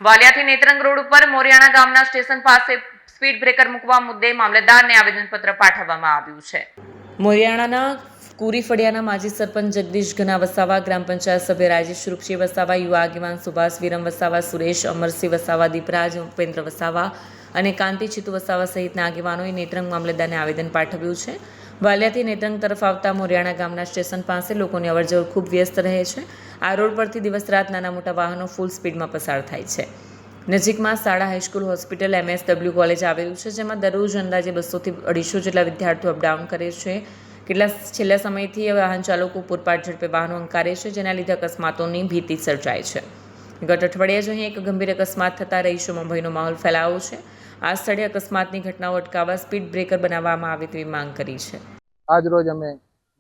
વાલિયાથી Netrang road ઉપર મોરિયાણા ગામના station પાસે સ્પીડ બ્રેકર મૂકવા મુદ્દે મામલતદારને આવેદનપત્ર પાઠવવામાં આવ્યું છે. મોરિયાણાના કુરી ફળિયાના માજી સરપંચ જગદીશ ઘના વસાવા, ગ્રામ પંચાયત સભ્ય રાજેશ રૂપસિંહ વસાવા, યુવા આગેવાન સુભાષ વિરમ વસાવા, સુરેશ અમરસિંહ વસાવા, દીપરાજ ઉપેન્દ્ર વસાવા અને કાંતિ ચિતુ વસાવા સહિતના આગેવાનોએ નેત્રંગ મામલતદારને આવેદન પાઠવ્યું છે. વાલિયાથી નેત્રંગ તરફ આવતા મોરિયાણા ગામના સ્ટેશન પાસે લોકોની અવરજવર ખૂબ વ્યસ્ત રહે છે. આ રોડ પરથી દિવસ રાત નાના મોટા વાહનો ફૂલ સ્પીડમાં પસાર થાય છે. નજીકમાં શાળા, હાઈસ્કૂલ, હોસ્પિટલ, MSW કોલેજ આવેલું છે, જેમાં દરરોજ અંદાજે 200 થી 250 જેટલા વિદ્યાર્થીઓ અપડાઉન કરે છે. છેલ્લા સમયથી વાહન ચાલકો પૂરપાટ ઝડપે વાહનો હંકારે છે, જેના લીધે અકસ્માતોની ભીતિ સર્જાય છે. ગત અઠવાડિયે જ અહીં એક ગંભીર અકસ્માત થતાં રહીશોમાં ભયનો માહોલ ફેલાયો છે. આ સ્થળે અકસ્માતની ઘટનાઓ અટકાવવા સ્પીડ બ્રેકર બનાવવામાં આવે તેવી માંગ કરી છે. આજ રોજ અમે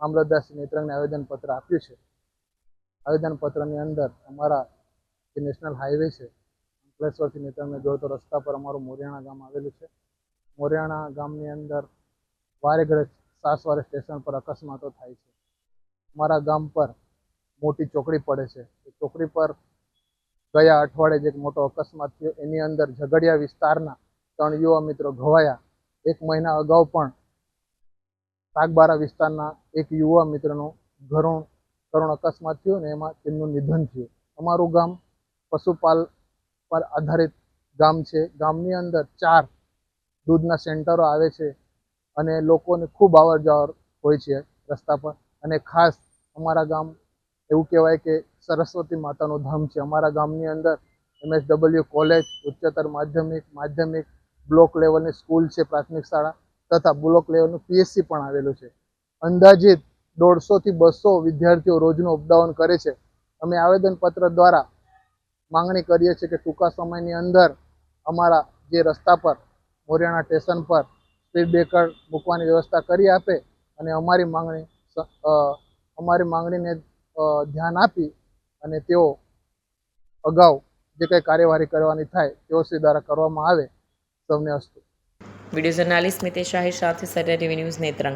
મામલતદાર શ્રી નેત્રંગને આવેદનપત્ર આપ્યું છે. આવેદનપત્રની અંદર અમારા જે નેશનલ હાઈવે છે, અંકલેશ્વરથી નેત્રંગને જોડતો રસ્તા પર અમારું મોરિયાણા ગામ આવેલું છે. મોરિયાણા ગામની અંદર વારે ઘડે સાસવારે સ્ટેશન પર અકસ્માતો થાય છે. અમારા ગામ પર મોટી ચોકડી પડે છે. એ ચોકડી પર ગયા અઠવાડિયે જ એક મોટો અકસ્માત થયો. એની અંદર ઝઘડિયા વિસ્તારના 3 યુવા મિત્રો ઘવાયા. 1 મહિના અગાઉ પણ સાગબારા વિસ્તારના એક યુવા મિત્રનું કરુણ અકસ્માત થયો અને એમાં તેમનું નિધન થયું. અમારું ગામ પશુપાલ પર આધારિત ગામ છે. ગામની અંદર 4 દૂધના સેન્ટરો આવે છે અને લોકોને ખૂબ અવર જવર હોય છે રસ્તા પર. અને ખાસ અમારા ગામ એવું કહેવાય કે સરસ્વતી માતાનું ધામ છે. અમારા ગામની અંદર MSW કોલેજ, ઉચ્ચતર માધ્યમિક બ્લોક લેવલની સ્કૂલ છે, પ્રાથમિક શાળા તથા બ્લોક લેવલનું PSC પણ આવેલું છે. અંદાજિત 150 થી 200 વિદ્યાર્થીઓ રોજનું અપડાઉન કરે છે. અમે આવેદનપત્ર દ્વારા માંગણી કરીએ છીએ કે ટૂંકા સમયની અંદર અમારા જે રસ્તા પર મોરિયાણા સ્ટેશન પર સ્પીડ બ્રેકર મૂકવાની વ્યવસ્થા કરી આપે અને અમારી માંગણીને ધ્યાન આપી અને તેઓ અગાઉ જે કંઈ કાર્યવાહી કરવાની થાય તેઓ શ્રી દ્વારા કરવામાં આવે. સૌને અસ્તુ. વિડીયો જર્નાલિસ્ટ મિતેશ શાહી સાથે સત્ય TV ન્યૂઝ નેત્રંગ.